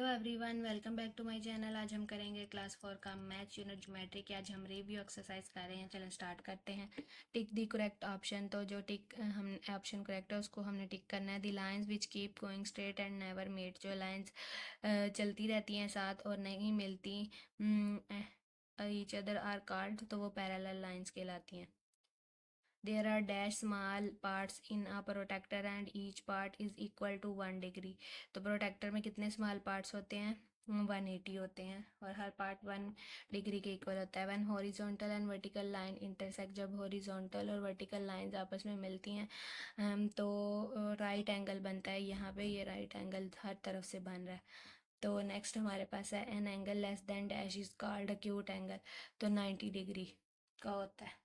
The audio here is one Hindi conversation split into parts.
Everyone, welcome back to my channel. आज हम करेंगे क्लास 4 का मैथ्स यूनिट ज्योमेट्री की। आज हम रिव्यू एक्सरसाइज कर रहे हैं। चलें स्टार्ट करते हैं। टिक दी करेक्ट ऑप्शन। तो जो टिक हम ऑप्शन करेक्ट है उसको हमने टिक करना है। The lines which keep going straight and never meet. जो लाइंस चलती रहती हैं साथ और नहीं मिलती ईच अदर आर कॉल्ड, तो वो पैरेलल लाइंस कहलाती हैं। There are dash small parts in a protector and each part is equal to 1 degree। तो प्रोटेक्टर में कितने स्मॉल पार्ट्स होते हैं? 180 होते हैं और हर पार्ट 1 डिग्री के इक्वल होता है। One horizontal and vertical line intersect. जब हॉरिजॉन्टल और वर्टिकल लाइंस आपस में मिलती हैं तो राइट एंगल बनता है। यहाँ पे ये राइट एंगल हर तरफ से बन रहा है। तो नेक्स्ट हमारे पास है an angle less than dash is called acute angle. तो 90 डिग्री का होता है।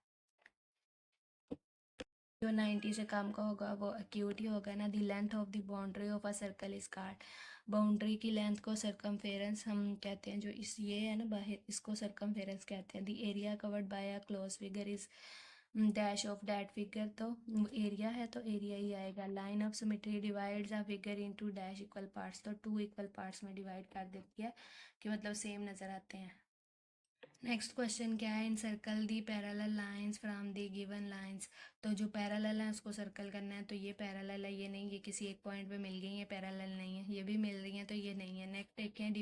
जो 90 से कम का होगा वो एक्यूट ही होगा ना। The length of the boundary of a circle is called. Boundary की लेंथ को सर्कमफेरेंस हम कहते हैं। जो इस ये है ना बाहर, इसको सर्कमफेरेंस कहते हैं। The area covered by a close figure is dash of that figure. तो एरिया है तो एरिया ही आएगा। Line of symmetry divides a figure into dash equal parts. तो 2 इक्वल पार्ट्स में डिवाइड कर देती है कि मतलब सेम नज़र आते हैं। नेक्स्ट क्वेश्चन क्या है? In circle the parallel lines from the given lines. तो जो पैरेलल है उसको सर्कल करना है। तो ये पैरेलल है, ये नहीं, ये किसी एक पॉइंट पे मिल गई, ये पैरेलल नहीं है। ये भी मिल रही है तो ये नहीं है। नेक्स्ट देखें,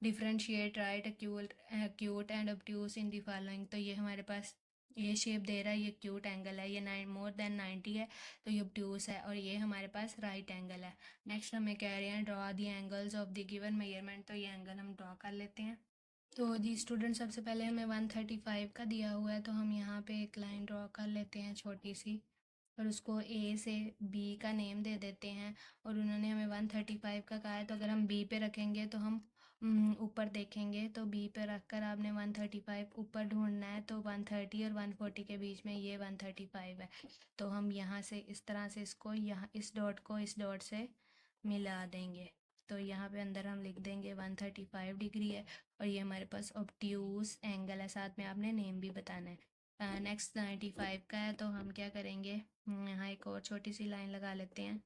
differentiate right acute and obtuse in the following. तो ये हमारे पास ये शेप दे रहा है, ये एक्यूट एंगल है, ये मोर देन 90 है तो ये ऑब्ट्यूज है, और ये हमारे पास राइट एंगल है। नेक्स्ट हमें कह रहे हैं draw the angles of the given measurement. तो ये एंगल हम ड्रॉ कर लेते हैं। तो जी स्टूडेंट, सबसे पहले हमें 135 का दिया हुआ है तो हम यहाँ पे एक लाइन ड्रॉ कर लेते हैं छोटी सी, और उसको ए से बी का नेम दे देते हैं। और उन्होंने हमें 135 का कहा है तो अगर हम बी पे रखेंगे तो हम ऊपर देखेंगे। तो बी पे रख कर आपने 135 ऊपर ढूंढना है। तो 130 और 140 के बीच में ये 135 है। तो हम यहाँ से इस तरह से इसको यहाँ इस डॉट को इस डॉट से मिला देंगे। तो यहाँ पे अंदर हम लिख देंगे 135 डिग्री है और ये हमारे पास ऑब्ट्यूज एंगल है। साथ में आपने नेम भी बताना है। नेक्स्ट 95 का है तो हम क्या करेंगे, यहाँ एक और छोटी सी लाइन लगा लेते हैं।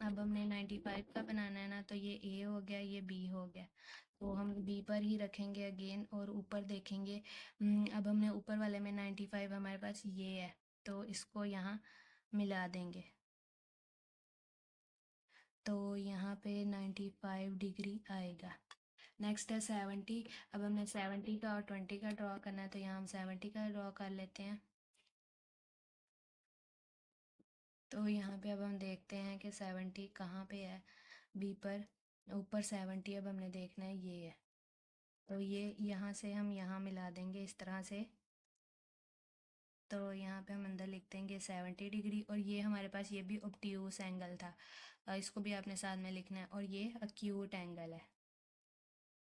अब हमने 95 का बनाना है ना, तो ये ए हो गया, ये बी हो गया, तो हम बी पर ही रखेंगे अगेन और ऊपर देखेंगे। अब हमने ऊपर वाले में 95 हमारे पास ये है तो इसको यहाँ मिला देंगे। तो यहाँ पे 95 डिग्री आएगा। नेक्स्ट है 70। अब हमने 70 का और 20 का ड्रॉ करना है तो यहाँ हम 70 का ड्रॉ कर लेते हैं। तो यहाँ पे अब हम देखते हैं कि 70 कहाँ पे है। बी पर ऊपर 70 अब हमने देखना है ये है। तो ये यहाँ से हम यहाँ मिला देंगे इस तरह से। तो यहाँ पे हम अंदर लिख देंगे 70 डिग्री, और ये हमारे पास ये भी ऑब्ट्यूज एंगल था, इसको भी आपने साथ में लिखना है, और ये अक्यूट एंगल है।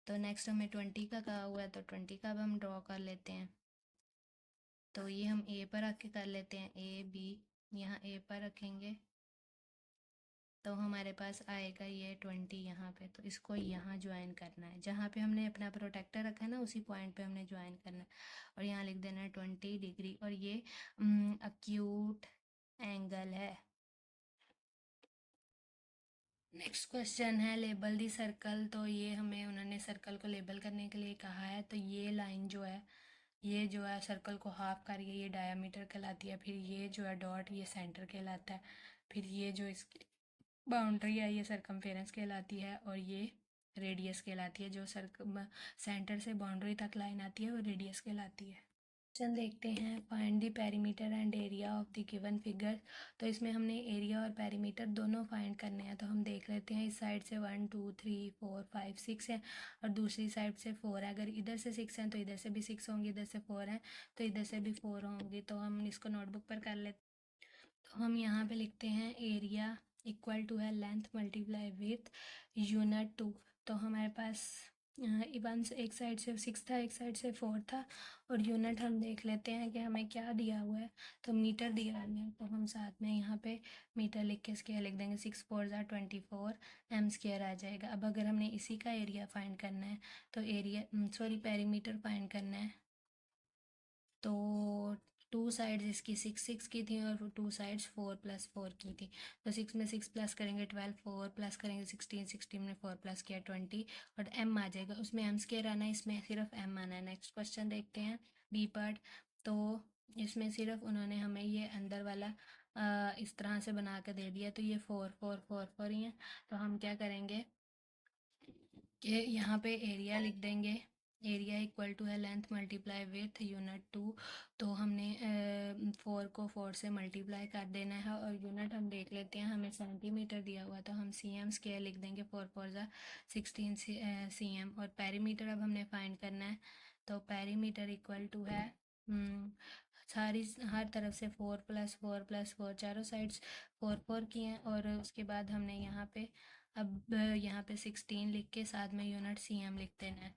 तो नेक्स्ट हमें 20 का कहा हुआ है तो 20 का अब हम ड्रॉ कर लेते हैं। तो ये हम ए पर रख के कर लेते हैं, ए बी, यहाँ ए पर रखेंगे तो हमारे पास आएगा ये 20 यहाँ पे। तो इसको यहाँ ज्वाइन करना है, जहाँ पे हमने अपना प्रोटेक्टर रखा है ना उसी पॉइंट पे हमने ज्वाइन करना है, और यहाँ लिख देना है 20 डिग्री, और ये अक्यूट एंगल है। नेक्स्ट क्वेश्चन है लेबल दी सर्कल। तो ये हमें उन्होंने सर्कल को लेबल करने के लिए कहा है। तो ये लाइन जो है, ये जो है सर्कल को हाफ कर ये डायमीटर कहलाती है। फिर ये जो है डॉट, ये सेंटर कहलाता है। फिर ये जो इसकी बाउंड्री है ये सरकमफेरेंस कहलाती है, और ये रेडियस कहलाती है। जो सेंटर से बाउंड्री तक लाइन आती है वो रेडियस कहलाती है। क्वेश्चन देखते हैं, find the perimeter and area of the given figure. तो इसमें हमने एरिया और पेरीमीटर दोनों फाइंड करने हैं। तो हम देख लेते हैं, इस साइड से 1 2 3 4 5 6 है और दूसरी साइड से 4 है। अगर इधर से 6 हैं तो इधर से भी 6 होंगी, इधर से 4 है तो इधर से भी 4 होंगी। तो हम इसको नोटबुक पर कर लेते हैं। तो हम यहाँ पे लिखते हैं एरिया इक्वल टू है लेंथ मल्टीप्लाई विथ यूनिट 2। तो हमारे पास वन एक साइड से 6 था, एक साइड से 4 था, और यूनिट हम देख लेते हैं कि हमें क्या दिया हुआ है। तो मीटर दिया हुआ है तो हम साथ में यहाँ पे मीटर लिख के स्क्वायर लिख देंगे। 6 4 24 एम स्क्वायर आ जाएगा। अब अगर हमने इसी का एरिया फाइंड करना है तो एरिया पेरीमीटर फाइंड करना है। तो टू साइड्स इसकी 6 6 की थी और 2 साइड्स 4+4 की थी। तो 6 में 6 प्लस करेंगे 12, 4 प्लस करेंगे 16, 16 में 4 प्लस किया 20 और m आ जाएगा। उसमें m स्क्वायर आना है, इसमें सिर्फ m आना है। नेक्स्ट क्वेश्चन देखते हैं बी पार्ट। तो इसमें सिर्फ उन्होंने हमें ये अंदर वाला इस तरह से बना के दे दिया। तो ये 4 4 4 4 ही है। तो हम क्या करेंगे कि यहाँ पे एरिया लिख देंगे। एरिया इक्वल टू है लेंथ मल्टीप्लाई विथ यूनिट 2। तो हमने 4 को 4 से मल्टीप्लाई कर देना है और यूनिट हम देख लेते हैं। हमें सेंटीमीटर दिया हुआ तो हम cm स्क्वायर लिख देंगे। 4 4 ज़ा 16 cm। और पेरीमीटर अब हमने फाइंड करना है। तो पेरीमीटर इक्वल टू है सारी हर तरफ से 4+4+4 चारों साइड्स 4 4 की हैं। और उसके बाद हमने यहाँ पे अब यहाँ पे 16 लिख के साथ में यूनिट cm लिख देना है।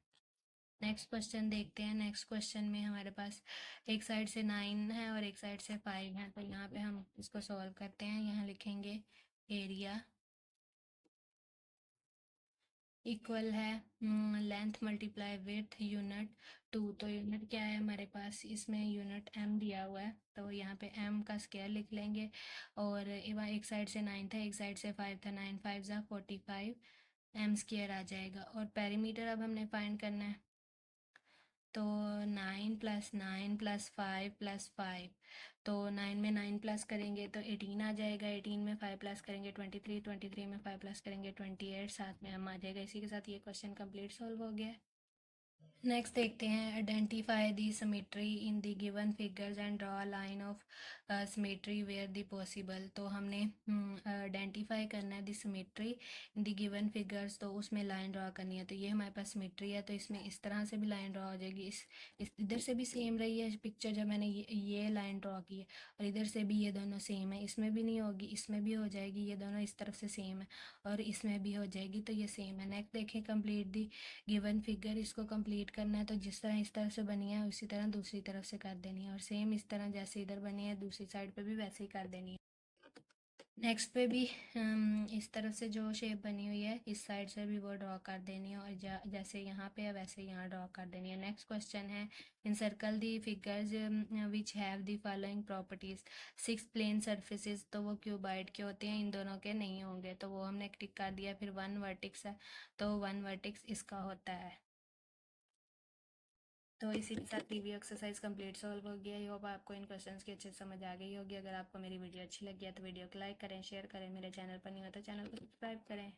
नेक्स्ट क्वेश्चन देखते हैं। नेक्स्ट क्वेश्चन में हमारे पास एक साइड से 9 है और एक साइड से 5 है। तो यहाँ पे हम इसको सॉल्व करते हैं। यहाँ लिखेंगे एरिया इक्वल है लेंथ मल्टीप्लाई विथ यूनिट 2। तो यूनिट क्या है हमारे पास, इसमें यूनिट m दिया हुआ है। तो यहाँ पे m का स्क्वायर लिख लेंगे। और वहाँ एक साइड से 9 था, एक साइड से 5 था। 9 5 ज़ा 45 m स्क्वायर आ जाएगा। और पेरीमीटर अब हमने फाइंड करना है। तो 9 + 9 + 5 + 5। तो 9 में 9 प्लस करेंगे तो 18 आ जाएगा। 18 में 5 प्लस करेंगे 23। 23 में 5 प्लस करेंगे 28। साथ में हम आ जाएगा। इसी के साथ ये क्वेश्चन कंप्लीट सॉल्व हो गया। नेक्स्ट देखते हैं identify the symmetry in the given figures and draw line of symmetry where the possible. तो हमने आइडेंटिफाई करना है the symmetry in the given figures. तो उसमें लाइन ड्रॉ करनी है। तो ये हमारे पास सिमेट्री है तो इसमें इस तरह से भी लाइन ड्रॉ हो जाएगी। इस इधर से भी सेम रही है पिक्चर जब मैंने ये लाइन ड्रॉ की है। और इधर से भी ये दोनों सेम है। इसमें भी नहीं होगी, इसमें भी हो जाएगी। ये दोनों इस तरफ से सेम है और इसमें भी हो जाएगी। तो ये सेम है। नेक्स्ट देखें कंप्लीट दी गिवन फिगर। इसको कंप्लीट करना है तो जिस तरह इस तरफ से बनी है उसी तरह दूसरी तरफ से कर देनी है। और सेम इस तरह जैसे इधर बनी है दूसरी साइड पे भी वैसे ही कर देनी है। नेक्स्ट पे भी इस तरफ से जो शेप बनी हुई है इस साइड से भी वो ड्रॉ कर देनी है। और जैसे यहाँ पे है वैसे यहाँ ड्रॉ कर देनी है। नेक्स्ट क्वेश्चन है in circle the figures which have the following properties 6 plane surfaces. तो वो क्यूबाइड के होते हैं, इन दोनों के नहीं होंगे। तो वो हमने टिक कर दिया। फिर 1 वर्टेक्स है तो 1 वर्टेक्स इसका होता है। तो इसी के साथ रिव्यू एक्सरसाइज कंप्लीट सॉल्व हो गया। आई होप आपको इन क्वेश्चंस की अच्छे से समझ आ गई होगी। अगर आपको मेरी वीडियो अच्छी लगी है तो वीडियो को लाइक करें, शेयर करें। मेरे चैनल पर नहीं हो तो चैनल को सब्सक्राइब करें।